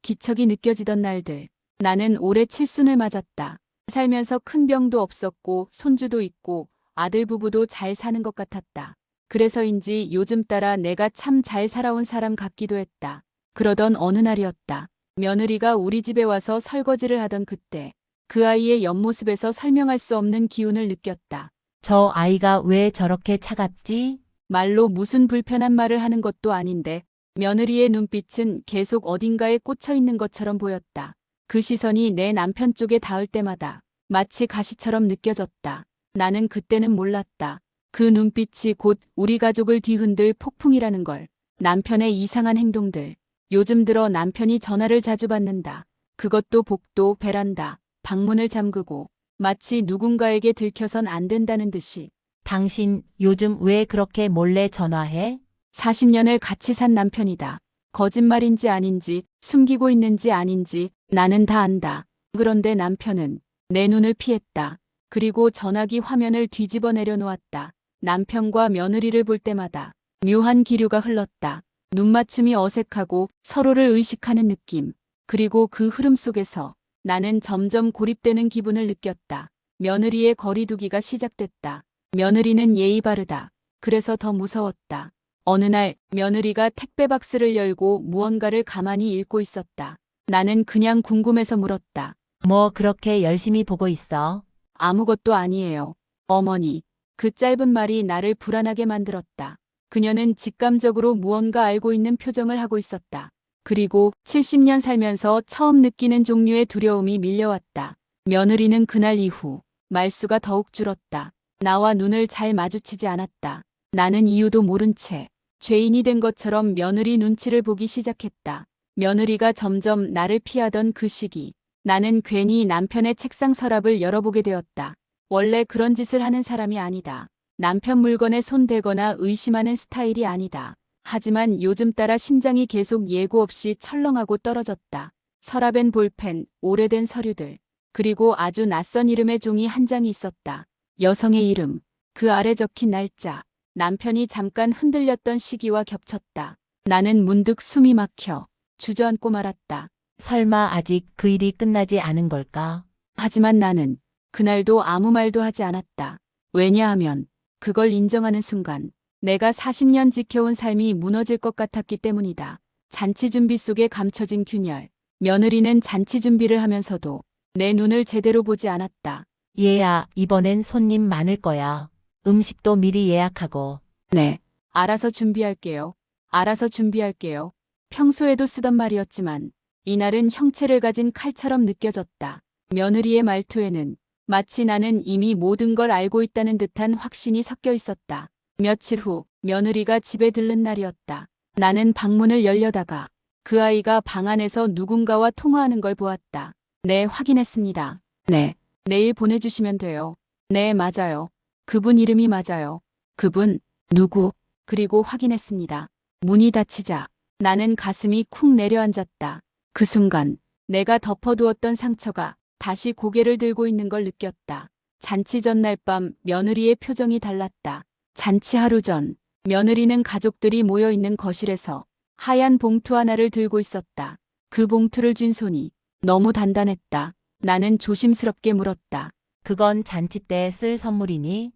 기척이 느껴지던 날들. 나는 올해 칠순을 맞았다. 살면서 큰 병도 없었고 손주도 있고 아들 부부도 잘 사는 것 같았다. 그래서인지 요즘 따라 내가 참 잘 살아온 사람 같기도 했다. 그러던 어느 날이었다. 며느리가 우리 집에 와서 설거지를 하던 그때 그 아이의 옆모습에서 설명할 수 없는 기운을 느꼈다. 저 아이가 왜 저렇게 차갑지? 말로 무슨 불편한 말을 하는 것도 아닌데 며느리의 눈빛은 계속 어딘가에 꽂혀 있는 것처럼 보였다. 그 시선이 내 남편 쪽에 닿을 때마다 마치 가시처럼 느껴졌다. 나는 그때는 몰랐다. 그 눈빛이 곧 우리 가족을 뒤흔들 폭풍이라는 걸. 남편의 이상한 행동들. 요즘 들어 남편이 전화를 자주 받는다. 그것도 복도, 베란다, 방문을 잠그고 마치 누군가에게 들켜선 안 된다는 듯이. 당신 요즘 왜 그렇게 몰래 전화해? 40년을 같이 산 남편이다. 거짓말인지 아닌지 숨기고 있는지 아닌지 나는 다 안다. 그런데 남편은 내 눈을 피했다. 그리고 전화기 화면을 뒤집어 내려놓았다. 남편과 며느리를 볼 때마다 묘한 기류가 흘렀다. 눈맞춤이 어색하고 서로를 의식하는 느낌. 그리고 그 흐름 속에서 나는 점점 고립되는 기분을 느꼈다. 며느리의 거리두기가 시작됐다. 며느리는 예의 바르다. 그래서 더 무서웠다. 어느 날 며느리가 택배 박스를 열고 무언가를 가만히 읽고 있었다. 나는 그냥 궁금해서 물었다. 뭐 그렇게 열심히 보고 있어? 아무것도 아니에요. 어머니. 그 짧은 말이 나를 불안하게 만들었다. 그녀는 직감적으로 무언가 알고 있는 표정을 하고 있었다. 그리고 70년 살면서 처음 느끼는 종류의 두려움이 밀려왔다. 며느리는 그날 이후 말수가 더욱 줄었다. 나와 눈을 잘 마주치지 않았다. 나는 이유도 모른 채 죄인이 된 것처럼 며느리 눈치를 보기 시작했다. 며느리가 점점 나를 피하던 그 시기. 나는 괜히 남편의 책상 서랍을 열어보게 되었다. 원래 그런 짓을 하는 사람이 아니다. 남편 물건에 손대거나 의심하는 스타일이 아니다. 하지만 요즘 따라 심장이 계속 예고 없이 철렁하고 떨어졌다. 서랍엔 볼펜, 오래된 서류들, 그리고 아주 낯선 이름의 종이 한 장이 있었다. 여성의 이름, 그 아래 적힌 날짜. 남편이 잠깐 흔들렸던 시기와 겹쳤다. 나는 문득 숨이 막혀 주저앉고 말았다. 설마 아직 그 일이 끝나지 않은 걸까? 하지만 나는 그날도 아무 말도 하지 않았다. 왜냐하면 그걸 인정하는 순간 내가 40년 지켜온 삶이 무너질 것 같았기 때문이다. 잔치 준비 속에 감춰진 균열. 며느리는 잔치 준비를 하면서도 내 눈을 제대로 보지 않았다. 얘야, 이번엔 손님 많을 거야. 음식도 미리 예약하고. 네, 알아서 준비할게요. 알아서 준비할게요. 평소에도 쓰던 말이었지만 이날은 형체를 가진 칼처럼 느껴졌다. 며느리의 말투에는 마치 나는 이미 모든 걸 알고 있다는 듯한 확신이 섞여 있었다. 며칠 후 며느리가 집에 들른 날이었다. 나는 방문을 열려다가 그 아이가 방 안에서 누군가와 통화하는 걸 보았다. 네, 확인했습니다. 네, 내일 보내주시면 돼요. 네, 맞아요. 그분 이름이 맞아요. 그분, 누구? 그리고 확인했습니다. 문이 닫히자 나는 가슴이 쿵 내려앉았다. 그 순간 내가 덮어두었던 상처가 다시 고개를 들고 있는 걸 느꼈다. 잔치 전날 밤 며느리의 표정이 달랐다. 잔치 하루 전 며느리는 가족들이 모여 있는 거실에서 하얀 봉투 하나를 들고 있었다. 그 봉투를 쥔 손이 너무 단단했다. 나는 조심스럽게 물었다. 그건 잔치 때 쓸 선물이니?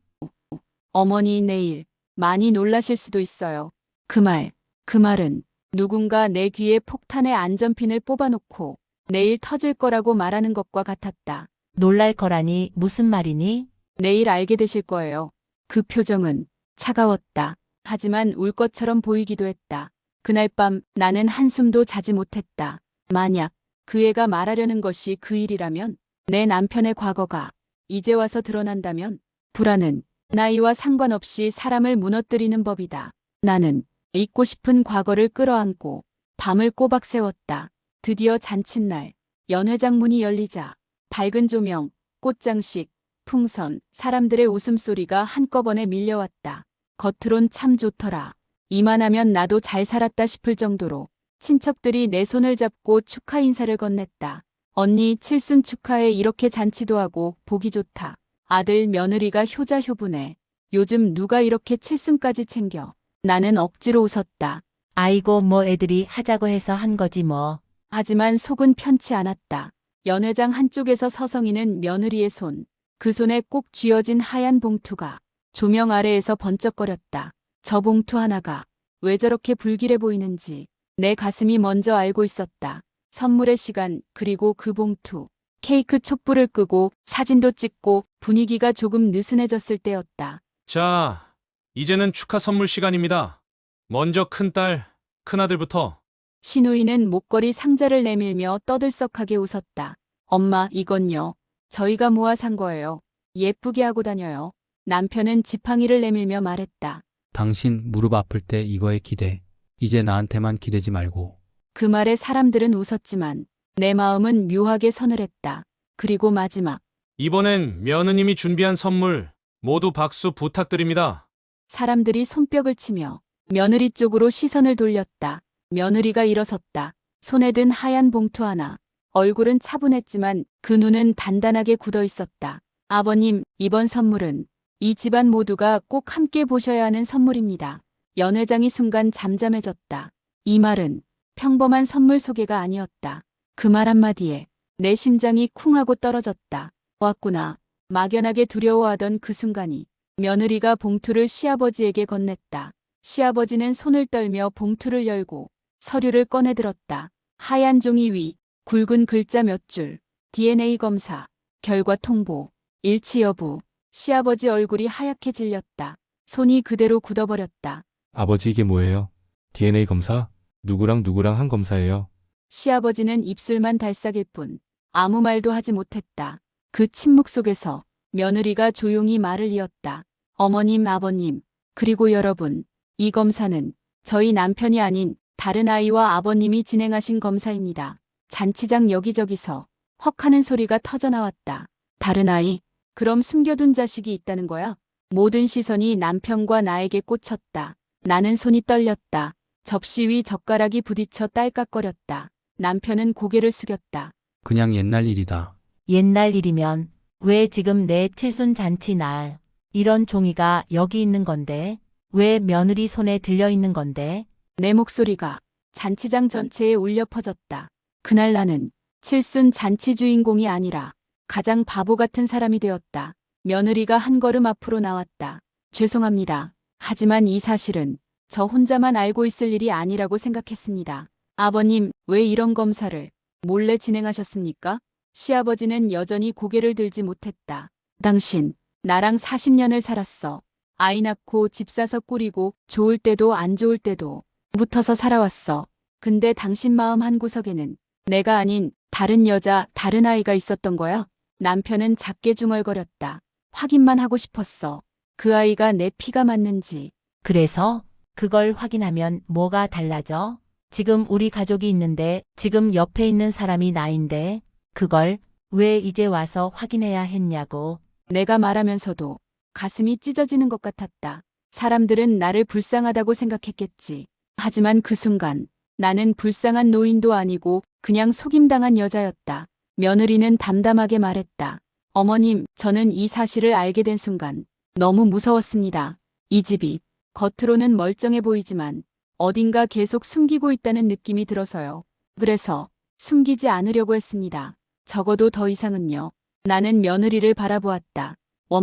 어머니 내일 많이 놀라실 수도 있어요. 그 말은 누군가 내 귀에 폭탄의 안전핀을 뽑아놓고 내일 터질 거라고 말하는 것과 같았다. 놀랄 거라니 무슨 말이니? 내일 알게 되실 거예요. 그 표정은 차가웠다. 하지만 울 것처럼 보이기도 했다. 그날 밤 나는 한숨도 자지 못했다. 만약 그 애가 말하려는 것이 그 일이라면, 내 남편의 과거가 이제 와서 드러난다면, 불안은 나이와 상관없이 사람을 무너뜨리는 법이다. 나는 잊고 싶은 과거를 끌어안고 밤을 꼬박 세웠다. 드디어 잔칫날, 연회장 문이 열리자 밝은 조명, 꽃장식, 풍선, 사람들의 웃음소리가 한꺼번에 밀려왔다. 겉으론 참 좋더라. 이만하면 나도 잘 살았다 싶을 정도로 친척들이 내 손을 잡고 축하 인사를 건넸다. 언니 칠순 축하해. 이렇게 잔치도 하고 보기 좋다. 아들 며느리가 효자효분해. 요즘 누가 이렇게 칠순까지 챙겨. 나는 억지로 웃었다. 아이고 뭐 애들이 하자고 해서 한 거지 뭐. 하지만 속은 편치 않았다. 연회장 한쪽에서 서성이는 며느리의 손, 그 손에 꼭 쥐어진 하얀 봉투가 조명 아래에서 번쩍거렸다. 저 봉투 하나가 왜 저렇게 불길해 보이는지 내 가슴이 먼저 알고 있었다. 선물의 시간, 그리고 그 봉투. 케이크 촛불을 끄고 사진도 찍고 분위기가 조금 느슨해졌을 때였다. 자, 이제는 축하 선물 시간입니다. 먼저 큰딸, 큰아들부터. 신우이는 목걸이 상자를 내밀며 떠들썩하게 웃었다. 엄마, 이건요. 저희가 모아 산 거예요. 예쁘게 하고 다녀요. 남편은 지팡이를 내밀며 말했다. 당신 무릎 아플 때 이거에 기대. 이제 나한테만 기대지 말고. 그 말에 사람들은 웃었지만 내 마음은 묘하게 서늘했다. 그리고 마지막, 이번엔 며느님이 준비한 선물 모두 박수 부탁드립니다. 사람들이 손뼉을 치며 며느리 쪽으로 시선을 돌렸다. 며느리가 일어섰다. 손에 든 하얀 봉투 하나. 얼굴은 차분했지만 그 눈은 단단하게 굳어 있었다. 아버님, 이번 선물은 이 집안 모두가 꼭 함께 보셔야 하는 선물입니다. 연회장이 순간 잠잠해졌다. 이 말은 평범한 선물 소개가 아니었다. 그 말 한마디에 내 심장이 쿵 하고 떨어졌다. 왔구나. 막연하게 두려워하던 그 순간이 며느리가 봉투를 시아버지에게 건넸다. 시아버지는 손을 떨며 봉투를 열고 서류를 꺼내들었다. 하얀 종이 위 굵은 글자 몇 줄. DNA 검사, 결과 통보, 일치 여부. 시아버지 얼굴이 하얗게 질렸다. 손이 그대로 굳어버렸다. 아버지 이게 뭐예요? DNA 검사? 누구랑 누구랑 한 검사예요? 시아버지는 입술만 달싹일 뿐 아무 말도 하지 못했다. 그 침묵 속에서 며느리가 조용히 말을 이었다. 어머님, 아버님, 그리고 여러분, 이 검사는 저희 남편이 아닌 다른 아이와 아버님이 진행하신 검사입니다. 잔치장 여기저기서 헉 하는 소리가 터져나왔다. 다른 아이? 그럼 숨겨둔 자식이 있다는 거야? 모든 시선이 남편과 나에게 꽂혔다. 나는 손이 떨렸다. 접시 위 젓가락이 부딪혀 딸깍거렸다. 남편은 고개를 숙였다. 그냥 옛날 일이다. 옛날 일이면 왜 지금 내 칠순 잔치 날 이런 종이가 여기 있는 건데? 왜 며느리 손에 들려 있는 건데? 내 목소리가 잔치장 전체에 울려 퍼졌다. 그날 나는 칠순 잔치 주인공이 아니라 가장 바보 같은 사람이 되었다. 며느리가 한 걸음 앞으로 나왔다. 죄송합니다. 하지만 이 사실은 저 혼자만 알고 있을 일이 아니라고 생각했습니다. 아버님, 왜 이런 검사를 몰래 진행하셨습니까? 시아버지는 여전히 고개를 들지 못했다. 당신, 나랑 40년을 살았어. 아이 낳고 집 사서 꾸리고 좋을 때도 안 좋을 때도 붙어서 살아왔어. 근데 당신 마음 한구석에는 내가 아닌 다른 여자, 다른 아이가 있었던 거야? 남편은 작게 중얼거렸다. 확인만 하고 싶었어. 그 아이가 내 피가 맞는지. 그래서 그걸 확인하면 뭐가 달라져? 지금 우리 가족이 있는데 지금 옆에 있는 사람이 나인데 그걸 왜 이제 와서 확인해야 했냐고. 내가 말하면서도 가슴이 찢어지는 것 같았다. 사람들은 나를 불쌍하다고 생각했겠지. 하지만 그 순간 나는 불쌍한 노인도 아니고 그냥 속임당한 여자였다. 며느리는 담담하게 말했다. 어머님, 저는 이 사실을 알게 된 순간 너무 무서웠습니다. 이 집이 겉으로는 멀쩡해 보이지만 어딘가 계속 숨기고 있다는 느낌이 들어서요. 그래서 숨기지 않으려고 했습니다. 적어도 더 이상은요. 나는 며느리를 바라보았다.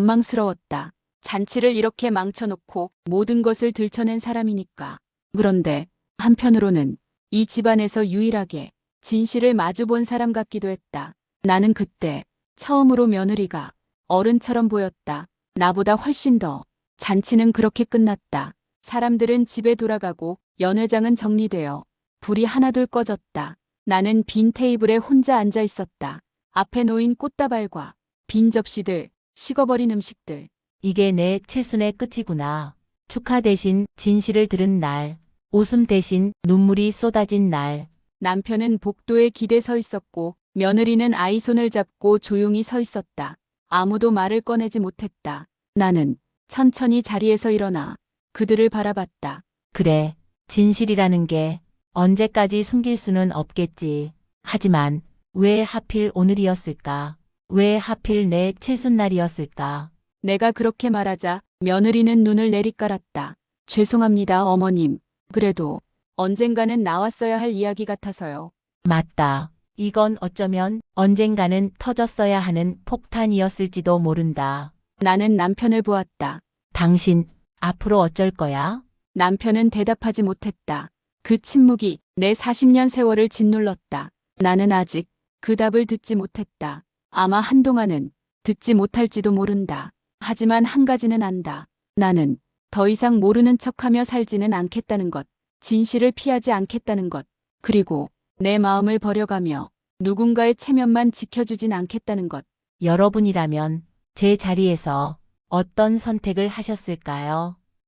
원망스러웠다. 잔치를 이렇게 망쳐놓고 모든 것을 들춰낸 사람이니까. 그런데 한편으로는 이 집안에서 유일하게 진실을 마주본 사람 같기도 했다. 나는 그때 처음으로 며느리가 어른처럼 보였다. 나보다 훨씬 더. 잔치는 그렇게 끝났다. 사람들은 집에 돌아가고 연회장은 정리되어 불이 하나둘 꺼졌다. 나는 빈 테이블에 혼자 앉아 있었다. 앞에 놓인 꽃다발과 빈 접시들, 식어버린 음식들. 이게 내 칠순의 끝이구나. 축하 대신 진실을 들은 날. 웃음 대신 눈물이 쏟아진 날. 남편은 복도에 기대 서 있었고 며느리는 아이 손을 잡고 조용히 서 있었다. 아무도 말을 꺼내지 못했다. 나는 천천히 자리에서 일어나 그들을 바라봤다. 그래, 진실이라는 게 언제까지 숨길 수는 없겠지. 하지만 왜 하필 오늘이었을까? 왜 하필 내 칠순날이었을까? 내가 그렇게 말하자 며느리는 눈을 내리깔았다. 죄송합니다, 어머님. 그래도 언젠가는 나왔어야 할 이야기 같아서요. 맞다. 이건 어쩌면 언젠가는 터졌어야 하는 폭탄이었을지도 모른다. 나는 남편을 보았다. 당신, 앞으로 어쩔 거야? 남편은 대답하지 못했다. 그 침묵이 내 40년 세월을 짓눌렀다. 나는 아직 그 답을 듣지 못했다. 아마 한동안은 듣지 못할지도 모른다. 하지만 한 가지는 안다. 나는 더 이상 모르는 척하며 살지는 않겠다는 것. 진실을 피하지 않겠다는 것. 그리고 내 마음을 버려가며 누군가의 체면만 지켜주진 않겠다는 것. 여러분이라면 제 자리에서 어떤 선택을 하셨을까요?